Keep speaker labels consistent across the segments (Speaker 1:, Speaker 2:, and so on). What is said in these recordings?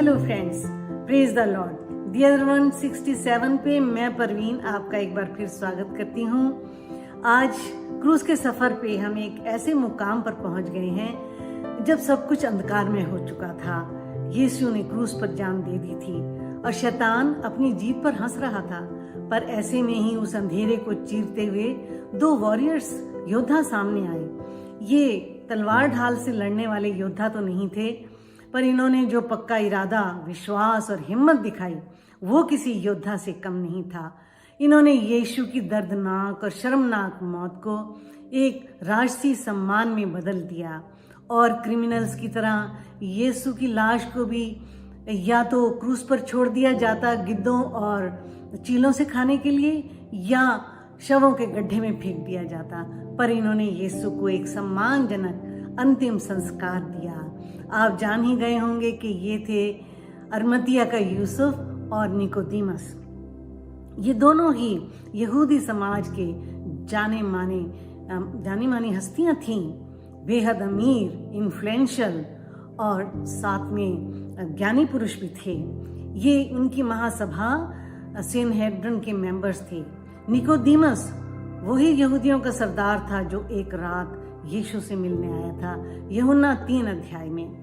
Speaker 1: Hello friends, praise the lord. Dear 167 पे मैं परवीन आपका एक बार फिर स्वागत करती हूँ। आज क्रूज के सफर पे हम एक ऐसे मुकाम पर पहुंच गए हैं जब सब कुछ अंधकार में हो चुका था। यीशु ने क्रूज पर जान दे दी थी और शैतान अपनी जीत पर हंस रहा था। पर ऐसे में ही उस अंधेरे को चीरते हुए दो वॉरियर्स योद्धा सामने आए। ये तलवार ढाल से लड़ने वाले योद्धा तो नहीं थे, पर इन्होंने जो पक्का इरादा, विश्वास और हिम्मत दिखाई वो किसी योद्धा से कम नहीं था। इन्होंने यीशु की दर्दनाक और शर्मनाक मौत को एक राजसी सम्मान में बदल दिया और क्रिमिनल्स की तरह यीशु की लाश को भी या तो क्रूस पर छोड़ दिया जाता गिद्धों और चीलों से खाने के लिए, या शवों के गड्ढे में फेंक दिया जाता। पर इन्होंने यीशु को एक सम्मानजनक अंतिम संस्कार दिया। आप जान ही गए होंगे कि ये थे अरमतिया का यूसुफ और निकोदीमस। ये दोनों ही यहूदी समाज के जाने मानी हस्तियां थीं, बेहद अमीर, इन्फ्लुएंशियल और साथ में ज्ञानी पुरुष भी थे। ये उनकी महासभा सेनहेड्रिन के मेंबर्स थे। निकोदीमस वही यहूदियों का सरदार था जो एक रात यीशु से मिलने आया था। यूहन्ना 3 अध्याय में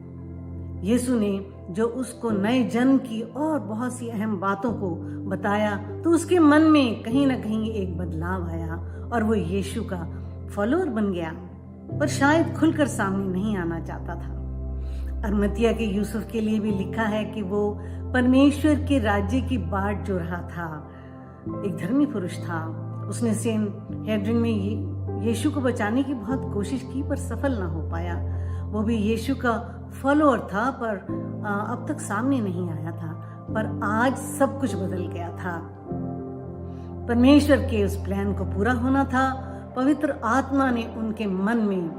Speaker 1: यीशु ने जो उसको नए जन्म की और बहुत सी अहम बातों को बताया, तो उसके मन में कहीं ना कहीं एक बदलाव आया और वो यीशु का फॉलोअर बन गया, पर शायद खुलकर सामने नहीं आना चाहता था। अरमतिया के यूसुफ के लिए भी लिखा है कि वो परमेश्वर के राज्य की बाट जो रहा था, एक धर्मी पुरुष था। उसने सेनहेड्रिन में यीशु को बचाने की बहुत कोशिश की, पर सफल ना हो पाया। वो भी यीशु का फॉलोअर था, पर अब तक सामने नहीं आया था। पर आज सब कुछ बदल गया था। परमेश्वर के उस प्लान को पूरा होना था। पवित्र आत्मा ने उनके मन में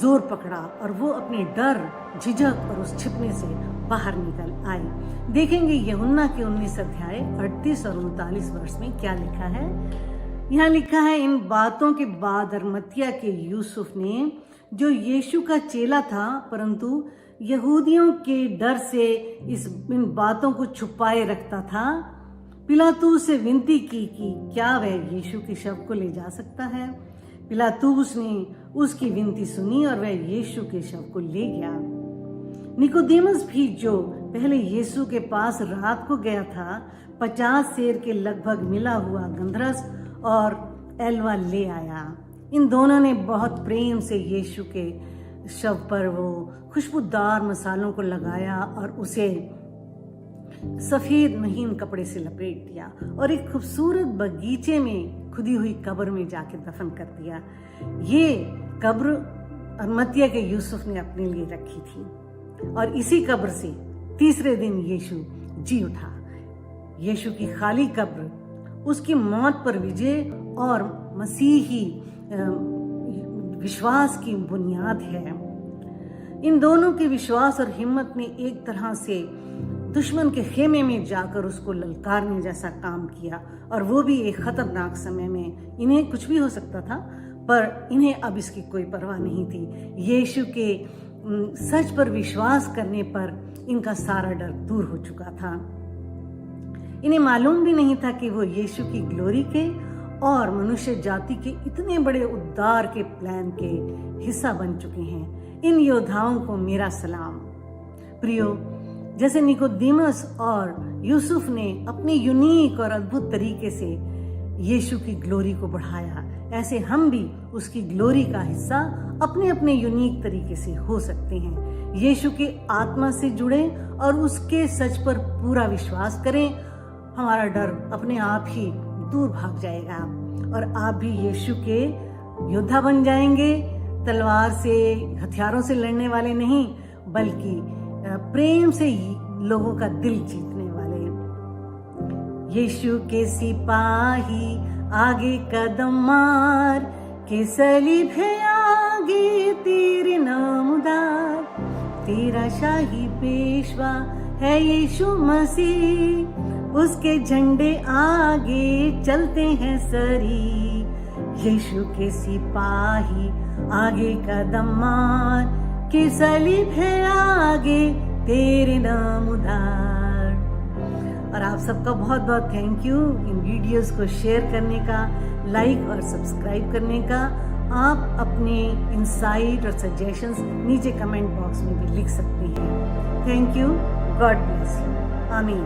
Speaker 1: जोर पकड़ा और वो अपने डर, झिझक और उस छिपने से बाहर निकल आए। देखेंगे यूहन्ना के 19 अध्याय 38 और 39 वर्ष में क्या लिखा है। यहाँ लिखा है, इन बातों के बाद अरमतिया के यूसुफ ने, जो यीशु का चेला था परंतु यहूदियों के डर से इन बातों को छुपाए रखता था, पिलातूस से विनती की कि क्या वह यीशु के शव को ले जा सकता है। पिलातूस ने उसकी विनती सुनी और वह यीशु के शव को ले गया। निकोदेमस भी, जो पहले यीशु के पास रात को गया था, 50 सेर के लगभग मिला हुआ गंधरस और एलवा ले आया। इन दोनों ने बहुत प्रेम से यीशु के शव पर वो खुशबूदार मसालों को लगाया और उसे सफेद महीन कपड़े से लपेट दिया और एक खूबसूरत बगीचे में खुदी हुई कब्र में जाके दफन कर दिया। ये कब्र अरमतिया के यूसुफ ने अपने लिए रखी थी और इसी कब्र से तीसरे दिन यीशु जी उठा। यीशु की खाली कब्र उसकी मौत पर विजय और मसीही विश्वास की बुनियाद है। इन दोनों के विश्वास और हिम्मत ने एक तरह से दुश्मन के खेमे में जाकर उसको ललकारने जैसा काम किया, और वो भी एक खतरनाक समय में। इन्हें कुछ भी हो सकता था, पर इन्हें अब इसकी कोई परवाह नहीं थी। यीशु के सच पर विश्वास करने पर इनका सारा डर दूर हो चुका था। इन्हें मालूम भी नहीं था कि वो यीशु की ग्लोरी के और मनुष्य जाति के इतने बड़े उद्धार के प्लान के हिस्सा बन चुके हैं। इन योद्धाओं को मेरा सलाम। प्रियो, जैसे निकोदीमस और यूसुफ ने अपने यूनिक और अद्भुत तरीके से यीशु की ग्लोरी को बढ़ाया, ऐसे हम भी उसकी ग्लोरी का हिस्सा अपने अपने यूनिक तरीके से हो सकते हैं। यीशु के आत्मा से जुड़े और उसके सच पर पूरा विश्वास करें। हमारा डर अपने आप ही दूर भाग जाएगा और आप भी यीशु के योद्धा बन जाएंगे। तलवार से, हथियारों से लड़ने वाले नहीं, बल्कि प्रेम से लोगों का दिल जीतने वाले। यीशु के सिपाही आगे कदम मार, के सलीब है आगे तेरे नामदार, तेरा शाही पेशवा है यीशु मसीह, उसके झंडे आगे चलते हैं सरी। यीशु के सिपाही आगे कदम मार, के सलीब है आगे तेरे नाम उधार। और आप सबका बहुत बहुत थैंक यू इन वीडियोस को शेयर करने का, लाइक और सब्सक्राइब करने का। आप अपने इंसाइट और सजेशंस नीचे कमेंट बॉक्स में भी लिख सकते हैं। Thank you, God bless you, आमीन।